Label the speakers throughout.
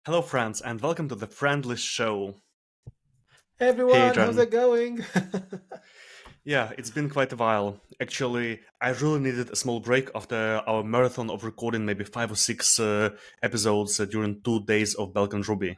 Speaker 1: Hello, friends, and welcome to the Friendly Show.
Speaker 2: Hey
Speaker 1: Hey,
Speaker 2: everyone, how's
Speaker 1: Adrian.
Speaker 2: it going?
Speaker 1: Yeah, it's been quite a while. Actually, I really needed a small break after our marathon of recording maybe five or six episodes during 2 days of Balkan Ruby.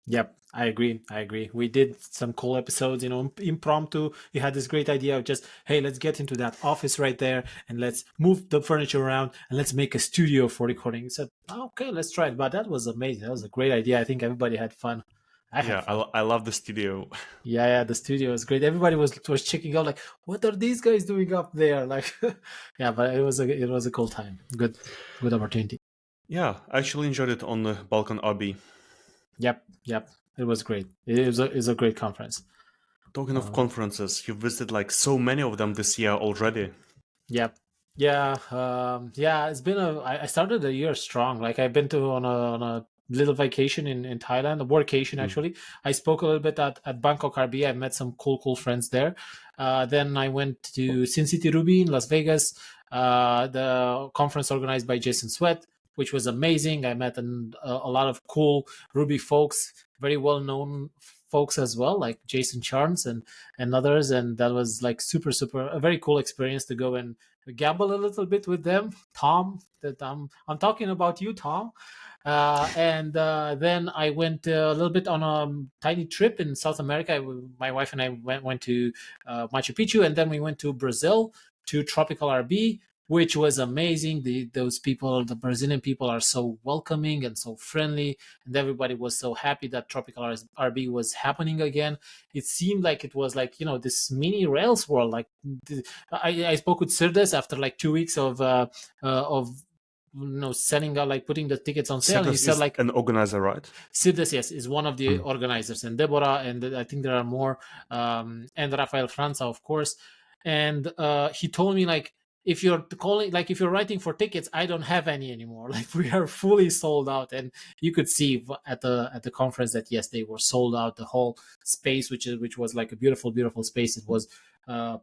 Speaker 2: Yep, I agree. I agree. We did some cool episodes, impromptu. We had this great idea of just, hey, let's get into that office right there and let's move the furniture around and let's make a studio for recording. We said, okay, let's try it. But that was amazing. That was a great idea. I think everybody had fun. I had
Speaker 1: Yeah,
Speaker 2: fun.
Speaker 1: I love the studio.
Speaker 2: Yeah, the studio was great. Everybody was checking out like, what are these guys doing up there? Like, yeah, but it was a cool time. Good opportunity.
Speaker 1: Yeah, I actually enjoyed it on the Balkan RB.
Speaker 2: Yep. It was great. It was a great conference.
Speaker 1: Talking of
Speaker 2: Um,
Speaker 1: conferences, you visited like so many of them this year already.
Speaker 2: yep. Yeah. It's been I started the year strong. Like I've been to on a little vacation in Thailand, a workation
Speaker 1: Mm.
Speaker 2: actually. I spoke a little bit at Bangkok RB. I met some cool friends there. Then I went to Sin City Ruby in Las Vegas, the conference organized by Jason Sweat, which was amazing. I met a lot of cool Ruby folks, very well known folks as well, like Jason Charnes and others, and that was like super a very cool experience to go and gamble a little bit with them. Tom, that I'm talking about you, Tom. And then I went a little bit on a tiny trip in South America. My wife and I went to Machu Picchu, and then we went to Brazil to Tropical RB, which was amazing. Those people, the Brazilian people, are so welcoming and so friendly, and everybody was so happy that Tropical RB was happening again. It seemed like it was like this mini Rails world. Like I spoke with Sirdes after like 2 weeks of selling out, like putting the tickets on sale, and he
Speaker 1: Cetus
Speaker 2: said
Speaker 1: is
Speaker 2: like
Speaker 1: an organizer, right?
Speaker 2: Sirdes, yes, is one of the
Speaker 1: Mm.
Speaker 2: organizers, and Deborah, and I think there are more, and Rafael Franza, of course. And he told me like, if you're calling, like if you're writing for tickets, I don't have any anymore. Like we are fully sold out, and you could see at the conference that yes, they were sold out. The whole space, which was like a beautiful space, it was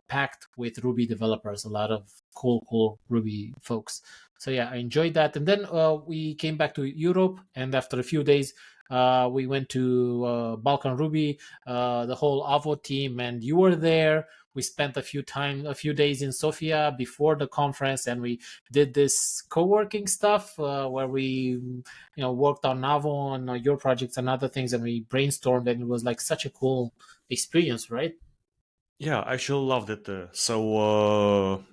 Speaker 2: packed with Ruby developers, a lot of cool Ruby folks. So yeah, I enjoyed that. And then we came back to Europe, and after a few days, we went to Balkan Ruby, the whole Avo team, and you were there. We spent a few days in Sofia before the conference, and we did this co-working stuff where we, worked on Avo and your projects and other things, and we brainstormed, and it was like such a cool experience, right?
Speaker 1: Yeah, I actually loved it. So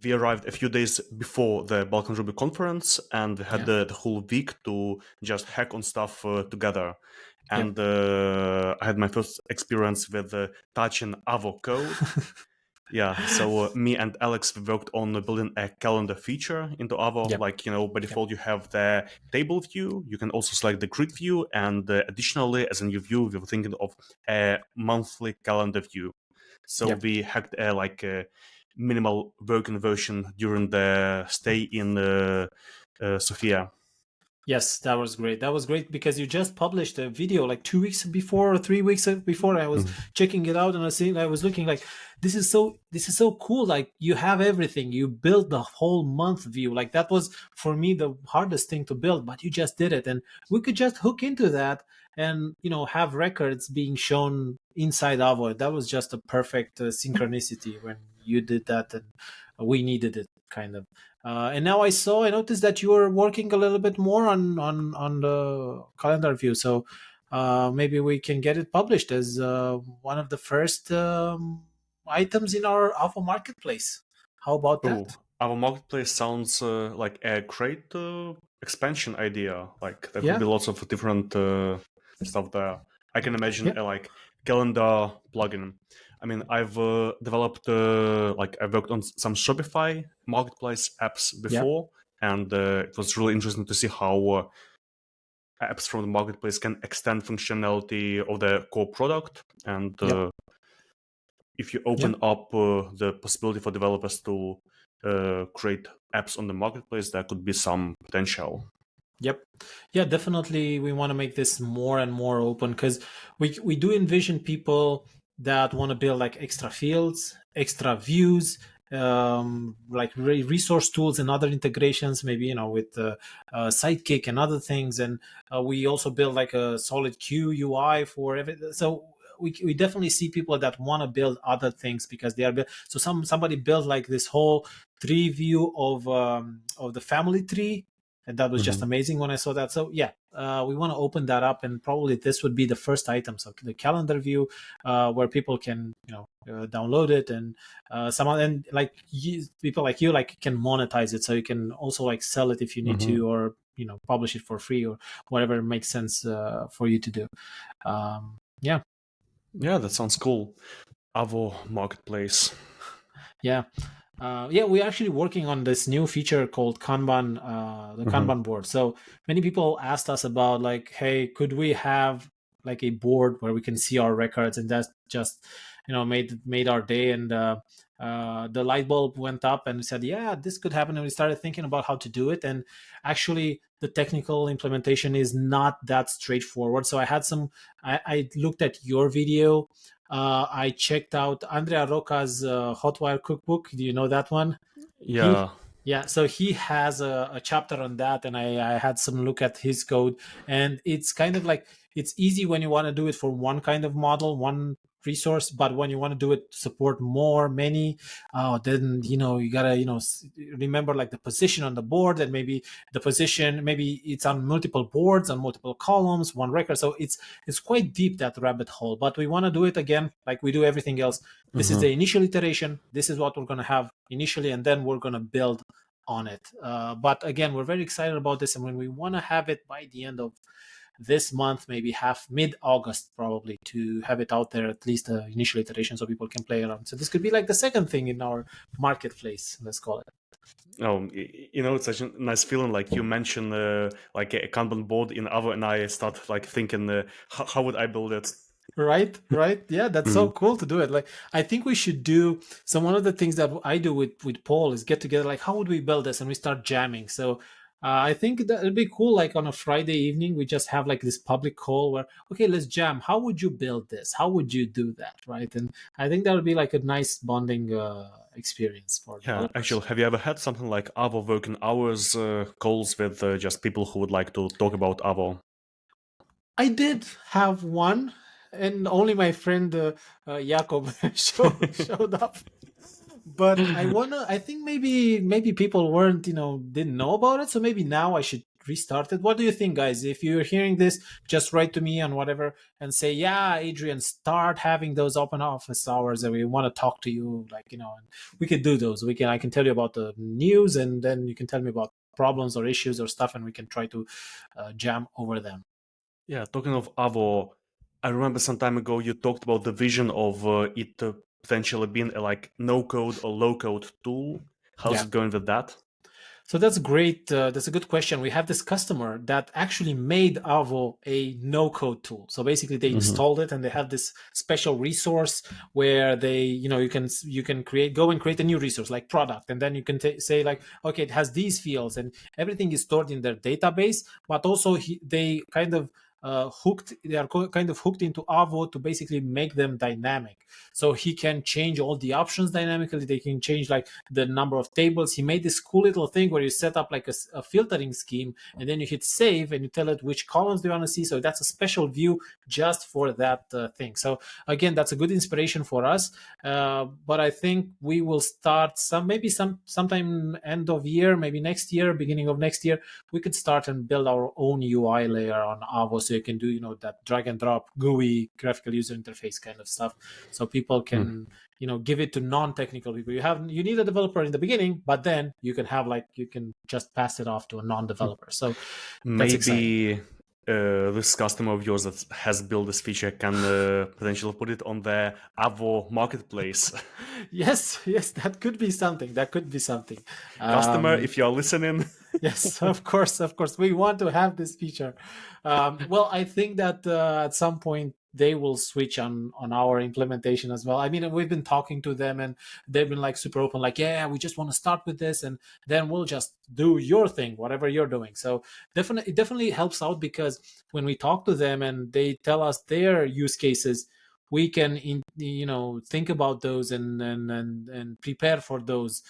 Speaker 1: we arrived a few days before the Balkan Ruby conference and had
Speaker 2: Yeah.
Speaker 1: the whole week to just hack on stuff together.
Speaker 2: Yep.
Speaker 1: And I had my first experience with touching Avo code. Yeah, so me and Alex worked on building a calendar feature into Avo.
Speaker 2: Yep.
Speaker 1: Like, by
Speaker 2: Yep.
Speaker 1: default, you have the table view. You can also select the grid view. And additionally, as a new view, we were thinking of a monthly calendar view. So
Speaker 2: Yep.
Speaker 1: we hacked like a minimal working version during the stay in Sofia.
Speaker 2: Yes, that was great. That was great because you just published a video like 2 weeks before or 3 weeks before. I was
Speaker 1: Mhm.
Speaker 2: checking it out and I was looking like this is so cool. Like you have everything. You built the whole month view. Like that was for me the hardest thing to build, but you just did it, and we could just hook into that and have records being shown inside Avo. That was just a perfect synchronicity when you did that, and we needed it kind of. And now I noticed that you are working a little bit more on the calendar view. So maybe we can get it published as one of the first items in our Alpha marketplace. How about that?
Speaker 1: Oh, our marketplace sounds like a great expansion idea. Like there could
Speaker 2: Yeah.
Speaker 1: be lots of different stuff there. I can imagine
Speaker 2: Yeah.
Speaker 1: a like calendar plugin. I mean, I've developed like I worked on some Shopify marketplace apps
Speaker 2: Yeah.
Speaker 1: before, and it was really interesting to see how apps from the marketplace can extend functionality of the core product. And
Speaker 2: Yep.
Speaker 1: if you
Speaker 2: Yeah.
Speaker 1: open up the possibility for developers to create apps on the marketplace, there could be some potential.
Speaker 2: Yep. Yeah, definitely we want to make this more and more open because we do envision people that want to build like extra fields, extra views, like resource tools and other integrations, maybe with Sidekick and other things. And we also build like a solid Q UI for everything. So we definitely see people that want to build other things because they are so somebody built like this whole tree view of the family tree, and that was just amazing when I saw that. So yeah, we want to open that up, and probably this would be the first item. So the calendar view, where people can download it, and and like people like you like can monetize it, so you can also like sell it if you need to, or publish it for free, or whatever makes sense for you to do. Yeah.
Speaker 1: Yeah, that sounds cool. Avo Marketplace.
Speaker 2: Yeah. We're actually working on this new feature called Kanban, the Kanban board. So many people asked us about like, hey, could we have like a board where we can see our records? And that's just, made our day. And the light bulb went up, and we said, yeah, this could happen. And we started thinking about how to do it. And actually, the technical implementation is not that straightforward. So I looked at your video. I checked out Andrea Roca's Hotwire Cookbook. Do you know that one?
Speaker 1: Yeah.
Speaker 2: So he has a chapter on that, and I had some look at his code, and it's kind of like it's easy when you want to do it for one kind of model, one resource, but when you want to do it to support many, then you gotta remember like the position on the board, and maybe the position, maybe it's on multiple boards, on multiple columns, one record. So it's quite deep, that rabbit hole. But we want to do it again like we do everything else. This is the initial iteration. This is what we're going to have initially, and then we're going to build on it. But again, we're very excited about this, and when we want to have it by the end of this month, maybe mid-August probably, to have it out there, at least the initial iteration, so people can play around. So this could be like the second thing in our marketplace, let's call it.
Speaker 1: Oh, it's such a nice feeling. Like you mentioned, like a Kanban board in Avo, and I start like thinking, how would I build it?
Speaker 2: Right. Yeah, that's so cool to do it. Like, I think we should do. So one of the things that I do with Paul is get together, like, how would we build this, and we start jamming. So I think that it'd be cool. Like on a Friday evening, we just have like this public call where, okay, let's jam. How would you build this? How would you do that? Right. And I think that would be like a nice bonding experience for
Speaker 1: Yeah,
Speaker 2: developers.
Speaker 1: actually, have you ever had something like Avo working hours calls with just people who would like to talk about Avo?
Speaker 2: I did have one, and only my friend Jakob showed up. But I think maybe people didn't know about it, so maybe now I should restart it. What do you think, guys? If you're hearing this, just write to me on whatever and say, yeah, Adrian, start having those open office hours, and we want to talk to you, and we could do those. I can tell you about the news, and then you can tell me about problems or issues or stuff, and we can try to jam over them.
Speaker 1: Yeah, talking of Avo, I remember some time ago you talked about the vision of it potentially being a like no-code or low-code tool. How's it going with that?
Speaker 2: So that's great. That's a good question. We have this customer that actually made Avo a no-code tool. So basically, they installed it, and they have this special resource where you can go and create a new resource like product, and then you can say like, okay, it has these fields, and everything is stored in their database. But also, they kind of kind of hooked into Avo to basically make them dynamic. So he can change all the options dynamically. They can change like the number of tables. He made this cool little thing where you set up like a filtering scheme, and then you hit save, and you tell it which columns do you want to see. So that's a special view just for that thing. So again, that's a good inspiration for us. But I think we will start sometime end of year, maybe next year, beginning of next year, we could start and build our own UI layer on Avo, so you can do that drag and drop GUI, graphical user interface kind of stuff, so people can give it to non-technical people. You need a developer in the beginning, but then you can just pass it off to a non-developer. So
Speaker 1: maybe this customer of yours that has built this feature can potentially put it on their Avo marketplace.
Speaker 2: yes, that could be something.
Speaker 1: Customer, if you're listening.
Speaker 2: Yes, of course, we want to have this feature. Well, I think that at some point they will switch on our implementation as well. I mean, we've been talking to them, and they've been like super open, like, yeah, we just want to start with this, and then we'll just do your thing, whatever you're doing. So it definitely helps out, because when we talk to them and they tell us their use cases, we can think about those and prepare for those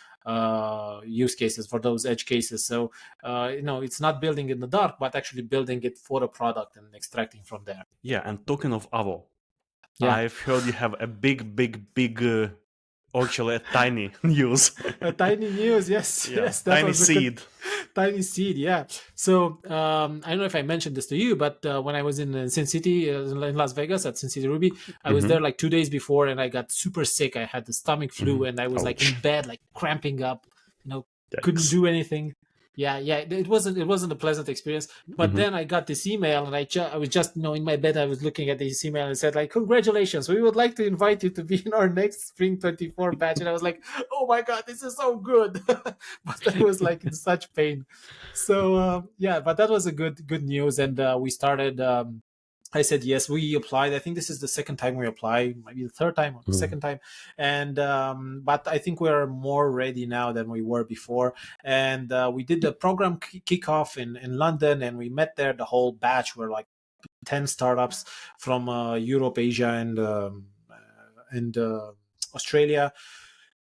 Speaker 2: use cases, for those edge cases. So it's not building in the dark, but actually building it for a product and extracting from there.
Speaker 1: Yeah, and talking of Avo,
Speaker 2: Yeah.
Speaker 1: I've heard you have a big, actually a tiny news.
Speaker 2: A tiny news, yes.
Speaker 1: Yeah,
Speaker 2: Yes, that was a good
Speaker 1: TinySeed.
Speaker 2: TinySeed, yeah. So I don't know if I mentioned this to you, but when I was in Sin City, in Las Vegas at Sin City Ruby, I was there like 2 days before, and I got super sick. I had the stomach flu, and I was like
Speaker 1: Ouch.
Speaker 2: in bed, like cramping up, couldn't
Speaker 1: Yikes.
Speaker 2: do anything. Yeah, it wasn't a pleasant experience. But then I got this email, and I was just in my bed. I was looking at this email and it said like, "Congratulations, we would like to invite you to be in our next Spring 24 batch." And I was like, "Oh my god, this is so good!" But I was like in such pain. So yeah, but that was a good news, and we started. I said yes. We applied. I think this is the second time we apply, maybe the third time or the second time. And but I think we're more ready now than we were before. And we did the program kickoff in London, and we met there. The whole batch were like 10 startups from Europe, Asia, and Australia.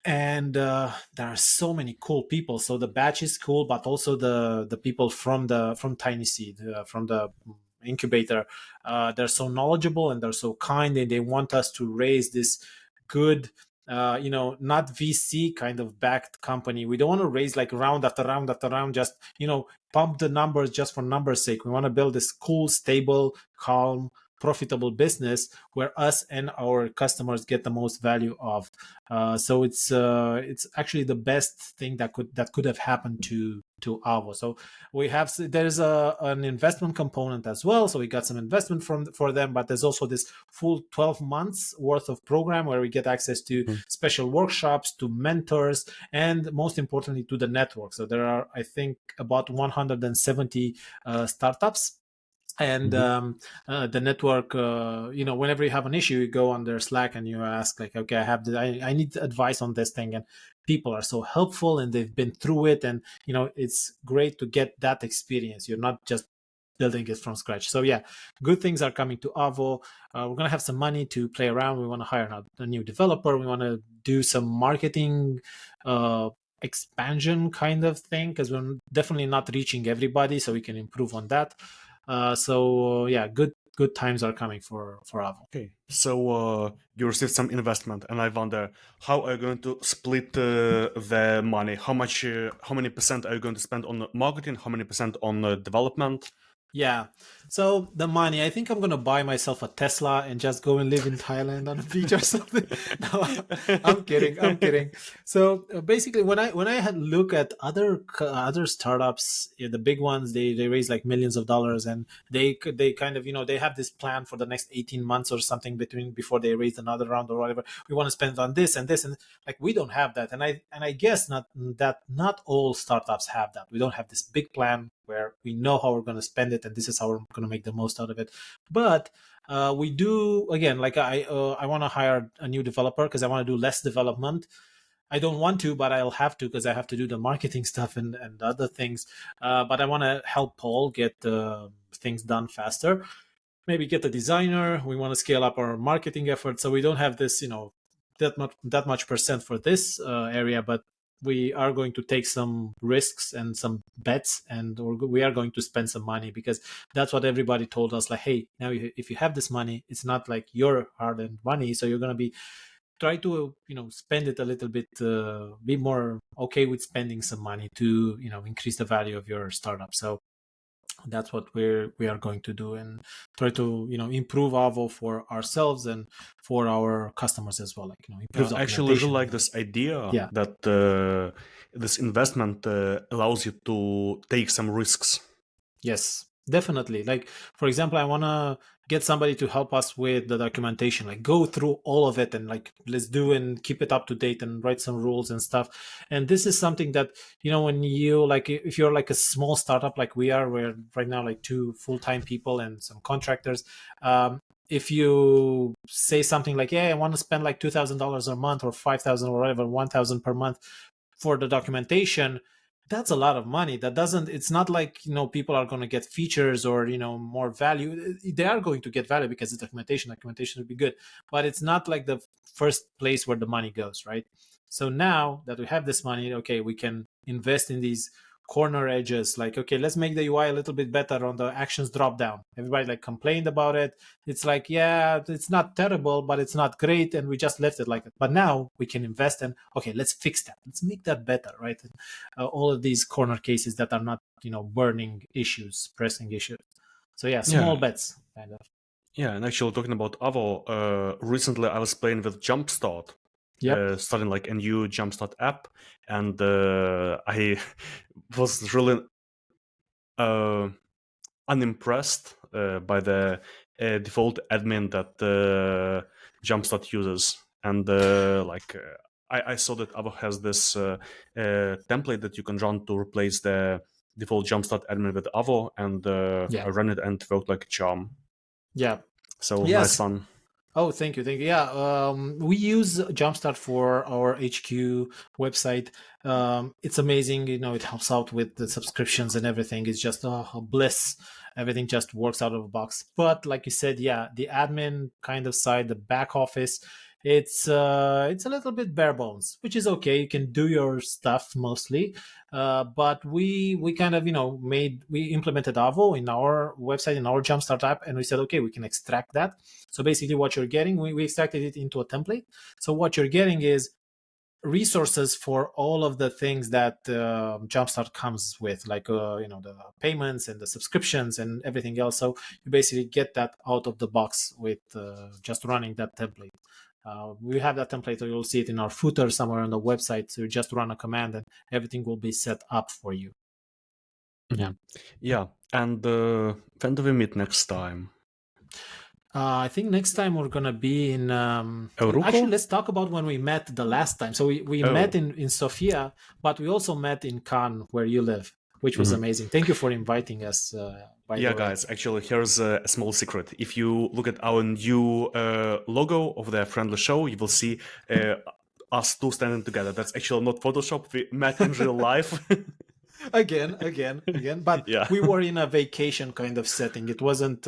Speaker 2: And there are so many cool people. So the batch is cool, but also the people from TinySeed, from the incubator, they're so knowledgeable and they're so kind, and they want us to raise this good not VC kind of backed company. We don't want to raise like round after round after round, just pump the numbers just for numbers sake. We want to build this cool, stable, calm, profitable business where us and our customers get the most value of. So it's actually the best thing that could have happened to Avo. So there's an investment component as well. So we got some investment for them, but there's also this full 12 months worth of program where we get access to special workshops, to mentors, and most importantly to the network. So there are, I think, about 170 startups. And the network, whenever you have an issue, you go on their Slack and you ask like, okay, I need advice on this thing, and people are so helpful and they've been through it, and it's great to get that experience. You're not just building it from scratch. So yeah, good things are coming to Avo. We're gonna have some money to play around. We want to hire a new developer. We want to do some marketing expansion kind of thing, because we're definitely not reaching everybody, so we can improve on that. So yeah, good times are coming for Avo.
Speaker 1: Okay, so you received some investment, and I wonder, how are you going to split the money? How many percent are you going to spend on marketing? How many percent on development?
Speaker 2: Yeah. So the money, I think I'm gonna buy myself a Tesla and just go and live in Thailand on a beach or something. No, I'm kidding. I'm kidding. So basically, when I had look at other startups, the big ones, they raise like millions of dollars, and they kind of they have this plan for the next 18 months or something before they raise another round or whatever. We want to spend on this and this, and like we don't have that, and I guess not all startups have that. We don't have this big plan where we know how we're going to spend it, and this is how we're going to make the most out of it. But we do, again, like I want to hire a new developer because I want to do less development. I don't want to, but I'll have to because I have to do the marketing stuff and other things. But I want to help Paul get things done faster. Maybe get a designer. We want to scale up our marketing effort, so we don't have this, that much percent for this area, but we are going to take some risks and some bets, and we are going to spend some money, because that's what everybody told us. Like, hey, now if you have this money, it's not like your hard-earned money, so you're going to try to spend it a little bit, be more okay with spending some money to increase the value of your startup. So that's what we are going to do, and try to improve Avo for ourselves and for our customers as well. Like improve the
Speaker 1: Actually, I really
Speaker 2: documentation.
Speaker 1: like this idea
Speaker 2: Yeah.
Speaker 1: that this investment allows you to take some risks.
Speaker 2: Yes, definitely. Like, for example, I want to get somebody to help us with the documentation, like go through all of it and like let's do and keep it up to date and write some rules and stuff. And this is something that when you like, if you're like a small startup like we are, we're right now like 2 full-time people and some contractors. If you say something like, yeah, I want to spend like $2,000 a month or 5,000 or whatever, 1,000 per month for the documentation, that's a lot of money. That doesn't, it's not like, people are going to get features or, more value. They are going to get value because it's documentation will be good, but it's not like the first place where the money goes, right? So now that we have this money, okay, we can invest in these corner edges. Like, okay, let's make the UI a little bit better on the actions drop down. Everybody like complained about it. It's like, yeah, it's not terrible, but it's not great, and we just left it like that. But now we can invest in, okay, let's fix that. Let's make that better, right? All of these corner cases that are not, burning issues, pressing issues. So yeah, small bets, kind of.
Speaker 1: Yeah, and actually talking about Avo, recently I was playing with Jumpstart,
Speaker 2: Yep.
Speaker 1: starting like a new Jumpstart app, and I was really unimpressed by the default admin that Jumpstart uses, and I saw that Avo has this template that you can run to replace the default Jumpstart admin with Avo, and
Speaker 2: Yeah.
Speaker 1: I ran it and it worked like a charm.
Speaker 2: Yeah.
Speaker 1: So nice
Speaker 2: Yes.
Speaker 1: fun.
Speaker 2: Oh, thank you. Yeah, we use Jumpstart for our HQ website. It's amazing. It helps out with the subscriptions and everything. It's just a bliss. Everything just works out of the box. But like you said, yeah, the admin kind of side, the back office, it's a little bit bare bones, which is okay. You can do your stuff mostly, but we kind of we implemented Avo in our website, in our Jumpstart app, and we said, okay, we can extract that. So basically what you're getting, we extracted it into a template. So what you're getting is resources for all of the things that Jumpstart comes with, like the payments and the subscriptions and everything else. So you basically get that out of the box with just running that template. We have that template, so you'll see it in our footer somewhere on the website. So you just run a command and everything will be set up for you. Yeah.
Speaker 1: Yeah. And when do we meet next time?
Speaker 2: I think next time we're gonna be in.
Speaker 1: EURUKO?
Speaker 2: Actually, let's talk about when we met the last time. So we met in Sofia, but we also met in Cannes, where you live, which was amazing. Thank you for inviting us. By the way,
Speaker 1: guys, actually, here's a small secret. If you look at our new logo of the Friendly Show, you will see us two standing together. That's actually not Photoshop. We met in real life.
Speaker 2: again. But
Speaker 1: Yeah.
Speaker 2: we were in a vacation kind of setting. It wasn't,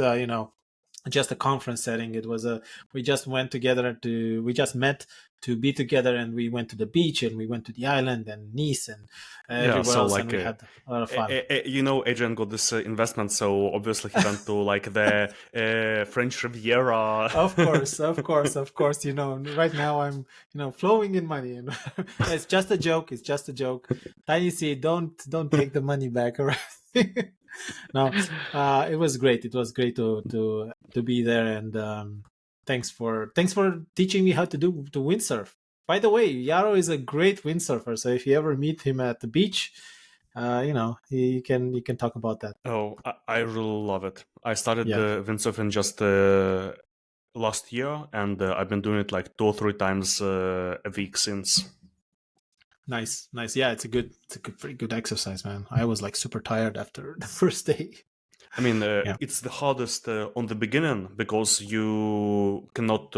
Speaker 2: just a conference setting. It was we just went together we just met to be together, and we went to the beach and we went to the island and Nice and everywhere else, and we had a lot of fun.
Speaker 1: Adrian got this investment, so obviously he went to like the French Riviera.
Speaker 2: Of course. Right now I'm, flowing in money. It's just a joke. TinySeed, don't take the money back. All right. No, it was great. It was great to be there, and thanks for teaching me how to windsurf. By the way, Yaro is a great windsurfer. So if you ever meet him at the beach, you can talk about that.
Speaker 1: Oh, I really love it. I started
Speaker 2: Yeah.
Speaker 1: windsurfing just last year, and I've been doing it like 2 or 3 times a week since.
Speaker 2: Nice. Yeah, it's a pretty good exercise, man. I was like super tired after the first day.
Speaker 1: I mean, it's the hardest on the beginning because you cannot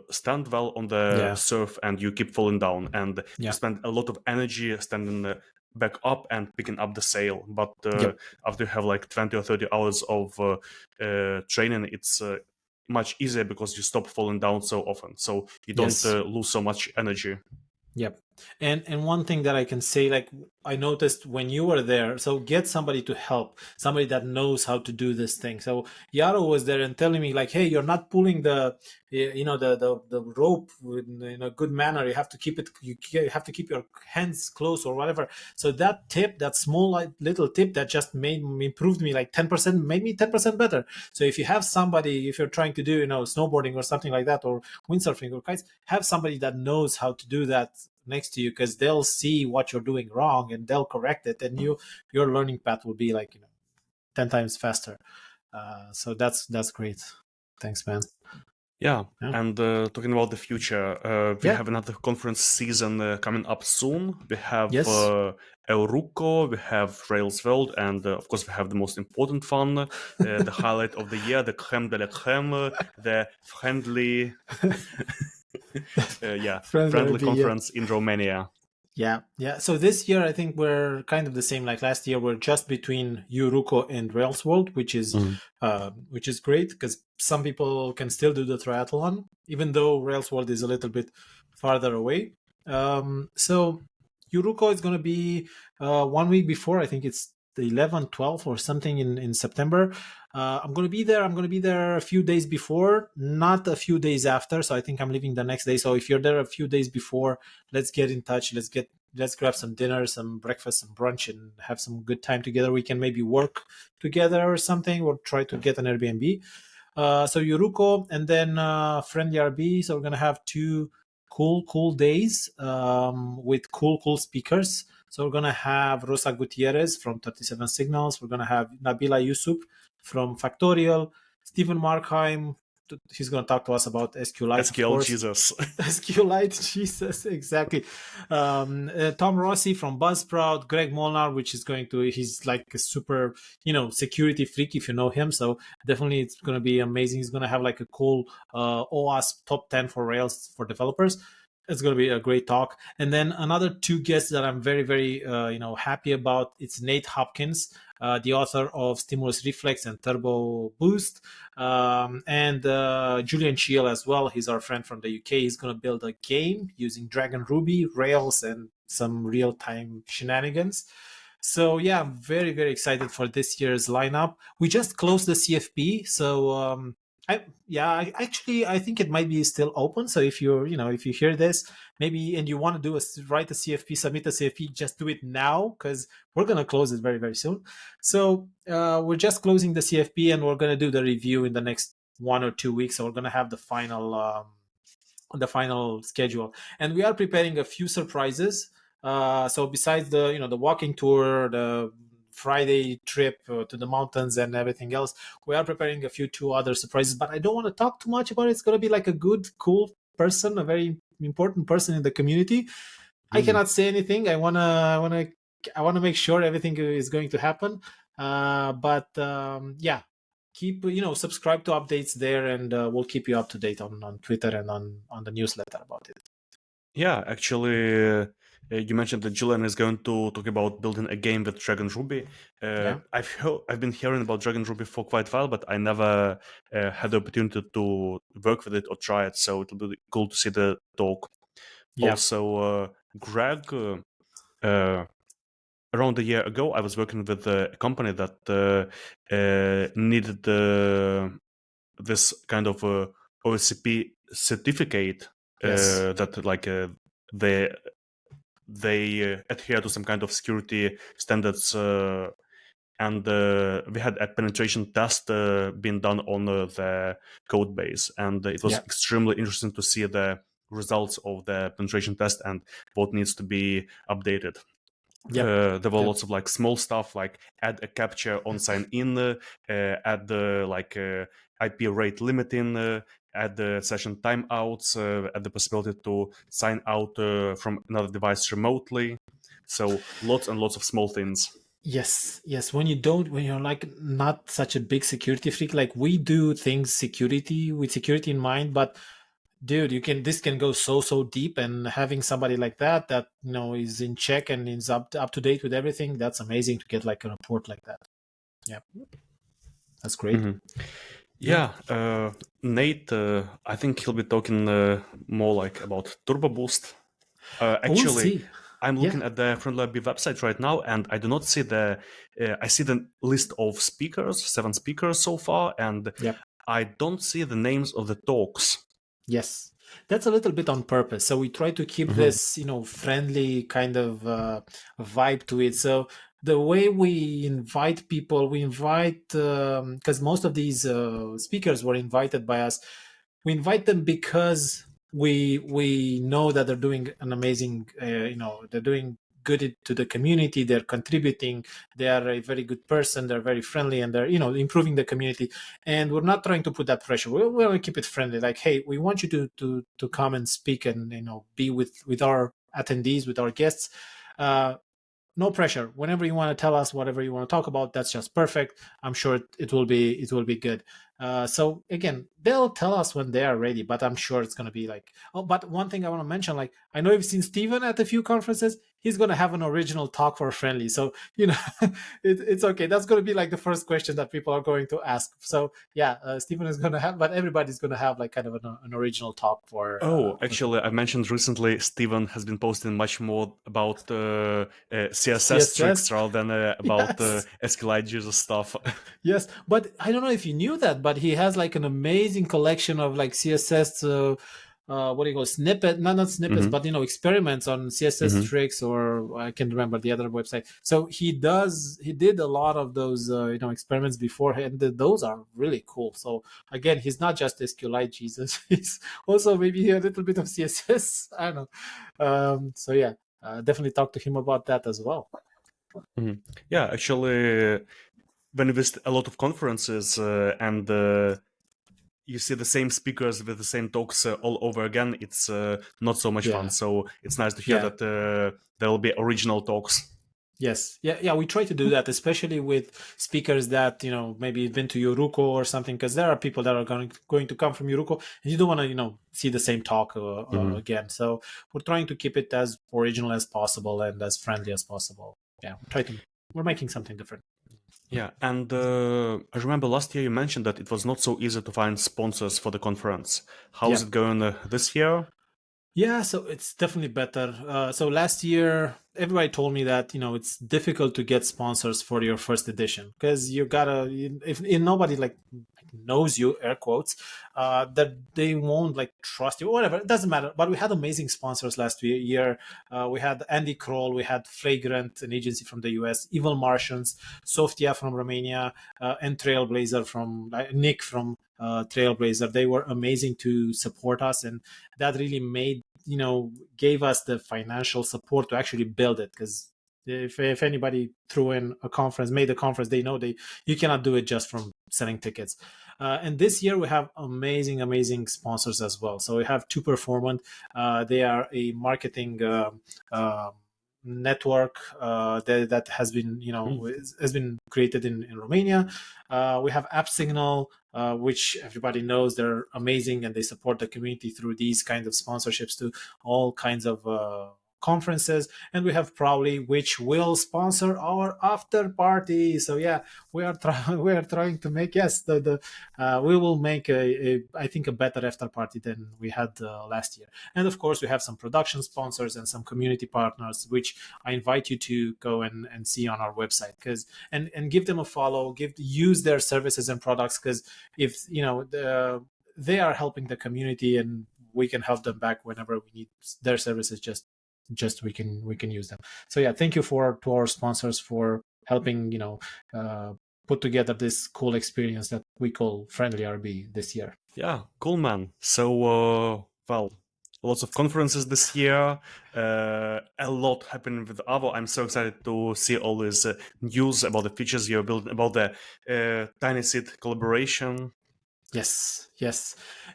Speaker 1: stand well on the surf and you keep falling down, and you spend a lot of energy standing back up and picking up the sail. But after you have like 20 or 30 hours of training, it's much easier because you stop falling down so often. So you don't lose so much energy.
Speaker 2: Yep. And one thing that I can say, like I noticed when you were there, so get somebody to help, somebody that knows how to do this thing. So Yaro was there and telling me like, hey, you're not pulling the rope in a good manner. You have to keep it, you have to keep your hands close or whatever. So that tip, that small little tip that just improved me like 10%, made me 10% better. So if you have somebody, if you're trying to do, snowboarding or something like that, or windsurfing or kites, have somebody that knows how to do that next to you, because they'll see what you're doing wrong and they'll correct it, and your learning path will be like 10 times faster. So that's great. Thanks, man.
Speaker 1: Yeah. And talking about the future, we have another conference season coming up soon. We have EURUKO, we have Rails World, and of course we have the most important fun, the highlight of the year, the creme de la creme, the friendly friendly conference in Romania.
Speaker 2: Yeah. So this year, I think we're kind of the same like last year. We're just between EURUKO and Rails World, which is great because some people can still do the triathlon, even though Rails World is a little bit farther away. So EURUKO is going to be 1 week before. I think it's the 11th, 12th or something in September. I'm going to be there. I'm going to be there a few days before, not a few days after. So I think I'm leaving the next day. So if you're there a few days before, let's get in touch. Let's grab some dinner, some breakfast, some brunch, and have some good time together. We can maybe work together or something, or try to get an Airbnb. So EURUKO and then FriendlyRB. So we're gonna have two cool days with cool speakers. So we're gonna have Rosa Gutierrez from 37 Signals. We're gonna have Nabila Yusuf from Factorial, Stephen Markheim. He's going to talk to us about SQLite,
Speaker 1: SQL
Speaker 2: of course.
Speaker 1: Jesus.
Speaker 2: SQLite Jesus, exactly. Tom Rossi from Buzzsprout, Greg Molnar, he's like a super, security freak if you know him. So definitely it's going to be amazing. He's going to have like a cool OWASP top 10 for Rails for developers. It's going to be a great talk. And then another two guests that I'm very, very, happy about. It's Nate Hopkins, the author of Stimulus Reflex and Turbo Boost, and Julian Chiel as well. He's our friend from the UK. He's going to build a game using Dragon Ruby, Rails, and some real-time shenanigans. So yeah, I'm very, very excited for this year's lineup. We just closed the CFP, so I think it might be still open. So if if you hear this, maybe and you want to write a CFP, submit a CFP, just do it now because we're gonna close it very, very soon. So we're just closing the CFP and we're gonna do the review in the next 1 or 2 weeks. So we're gonna have the final schedule, and we are preparing a few surprises. So besides the walking tour, the Friday trip to the mountains and everything else, we are preparing two other surprises, but I don't want to talk too much about it. It's going to be like a good, cool person, a very important person in the community. I cannot say anything. I want to make sure everything is going to happen. Yeah, keep subscribe to updates there, and we'll keep you up to date on Twitter and on the newsletter about it.
Speaker 1: Yeah, actually, you mentioned that Julian is going to talk about building a game with Dragon Ruby. I've been hearing about Dragon Ruby for quite a while, but I never had the opportunity to work with it or try it. So it'll be cool to see the talk. Yeah. Also, Greg, around a year ago, I was working with a company that needed this kind of OSCP certificate. That like they adhere to some kind of security standards, and we had a penetration test being done on the code base, and it was extremely interesting to see the results of the penetration test and what needs to be updated. There were lots of like small stuff like add a captcha on sign in, add the IP rate limiting, add the session timeouts, add the possibility to sign out from another device remotely. So lots and lots of small things.
Speaker 2: Yes. When you're like not such a big security freak, like we do things with security in mind, but dude, this can go so deep, and having somebody like that is in check and is up to date with everything, that's amazing to get like a report like that. Yeah, that's great.
Speaker 1: Nate, I think he'll be talking more like about Turbo Boost. Actually, I'm looking at the FriendlyRB website right now, and I do not see I see the list of speakers, 7 speakers so far, and I don't see the names of the talks.
Speaker 2: Yes, that's a little bit on purpose. So we try to keep this, friendly kind of vibe to it. So the way we invite people, because most of these speakers were invited by us. We invite them because we know that they're doing an amazing, they're doing good to the community, they're contributing, they are a very good person, they're very friendly, and they're improving the community. And we're not trying to put that pressure. We want to keep it friendly, like, hey, we want you to come and speak and be with our attendees, with our guests, no pressure. Whenever you want to tell us whatever you want to talk about, that's just perfect. I'm sure it will be good. So again, they'll tell us when they are ready, but I'm sure it's going to be like, oh, but one thing I want to mention, like, I know you've seen Steven at a few conferences. He's going to have an original talk for Friendly. So, it's okay. That's going to be like the first question that people are going to ask. So yeah, Steven is going to have, but everybody's going to have like kind of an original talk for.
Speaker 1: Actually, I mentioned recently Steven has been posting much more about CSS tricks rather than about
Speaker 2: Yes.
Speaker 1: SQLite user stuff.
Speaker 2: Yes, but I don't know if you knew that, but he has like an amazing collection of like CSS, what do you call snippet? Not snippets, but experiments on CSS tricks, or I can't remember the other website. So he did a lot of those, experiments beforehand. Those are really cool. So again, he's not just SQLite Jesus. He's also maybe a little bit of CSS. I don't know. So yeah, definitely talk to him about that as well.
Speaker 1: Yeah, actually, when you visit a lot of conferences and you see the same speakers with the same talks all over again, it's not so much fun. So it's nice to hear that there will be original talks.
Speaker 2: Yes. Yeah. We try to do that, especially with speakers that, maybe been to EURUKO or something, because there are people that are going to come from EURUKO, and you don't want to, see the same talk again. So we're trying to keep it as original as possible and as friendly as possible. Yeah. We're making something different.
Speaker 1: Yeah, and I remember last year you mentioned that it was not so easy to find sponsors for the conference. How is it going this year?
Speaker 2: Yeah, so it's definitely better. So last year, everybody told me that it's difficult to get sponsors for your first edition, because you gotta, if nobody like knows you, air quotes, that they won't like trust you, whatever. It doesn't matter. But we had amazing sponsors last year. We had Andy Kroll, we had Flagrant, an agency from the US, Evil Martians, Softia from Romania, and Trailblazer from Nick from Trailblazer. They were amazing to support us, and that really gave us the financial support to actually build it. Because if anybody threw in made a conference, they know you cannot do it just from selling tickets. And this year we have amazing sponsors as well. So we have Two Performant. They are a marketing network that has been has been created in Romania. We have AppSignal, which everybody knows they're amazing, and they support the community through these kinds of sponsorships to all kinds of conferences. And we have Probably, which will sponsor our after party. So yeah, we are trying to make we will make I think a better after party than we had last year. And of course we have some production sponsors and some community partners, which I invite you to go and see on our website, because and give them a follow, use their services and products, because if they are helping the community, and we can help them back whenever we need their services. Just we can use them. So yeah, thank you to our sponsors for helping put together this cool experience that we call FriendlyRB this year.
Speaker 1: Yeah, cool, man. So lots of conferences this year, a lot happening with Avo. I'm so excited to see all this news about the features you're building, about the TinySeed collaboration.
Speaker 2: Yes,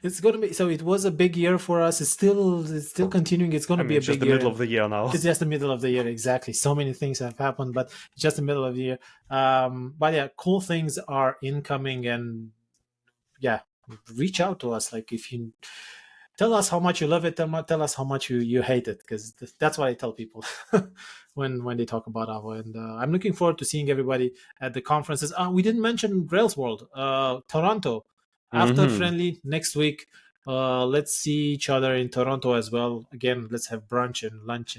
Speaker 2: it's going to be. So it was a big year for us. It's still continuing. It's going to be a big year.
Speaker 1: It's just the middle of the year now.
Speaker 2: It's just the middle of the year, exactly. So many things have happened, but it's just the middle of the year. But yeah, cool things are incoming, and yeah, reach out to us. Like, if you tell us how much you love it, tell us how much you hate it, because that's what I tell people when they talk about Avo. And I'm looking forward to seeing everybody at the conferences. We didn't mention Rails World, Toronto. After Friendly next week, let's see each other in Toronto as well. Again, let's have brunch and lunch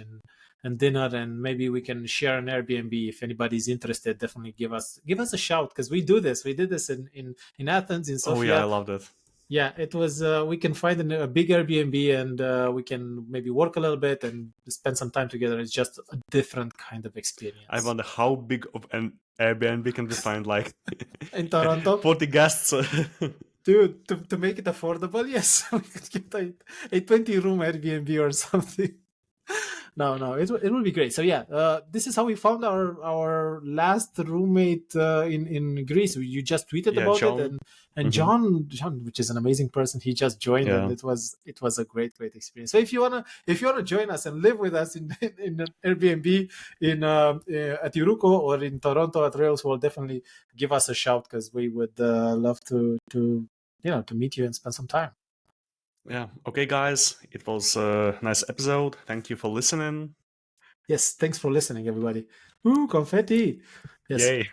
Speaker 2: and dinner, and maybe we can share an Airbnb. If anybody's interested, definitely give us a shout, because we do this. We did this in Athens, in Sofia.
Speaker 1: Oh yeah, I loved it.
Speaker 2: Yeah, it was. We can find a big Airbnb, and we can maybe work a little bit and spend some time together. It's just a different kind of experience.
Speaker 1: I wonder how big of an Airbnb can be find, like
Speaker 2: in Toronto,
Speaker 1: 40 guests.
Speaker 2: Dude, to make it affordable, yes, we could get a 20-room Airbnb or something. No, it will be great. So yeah, this is how we found our last roommate in Greece. You just tweeted about
Speaker 1: John.
Speaker 2: it, and John, which is an amazing person, he just joined, and it was a great experience. So if you wanna join us and live with us in an Airbnb at EURUKO or in Toronto at Rails, well, definitely give us a shout, because we would love to meet you and spend some time.
Speaker 1: Yeah. Okay, guys. It was a nice episode. Thank you for listening.
Speaker 2: Yes, thanks for listening, everybody. Ooh, confetti. Yes.
Speaker 1: Yay.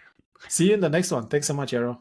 Speaker 2: See you in the next one. Thanks so much, Yaro.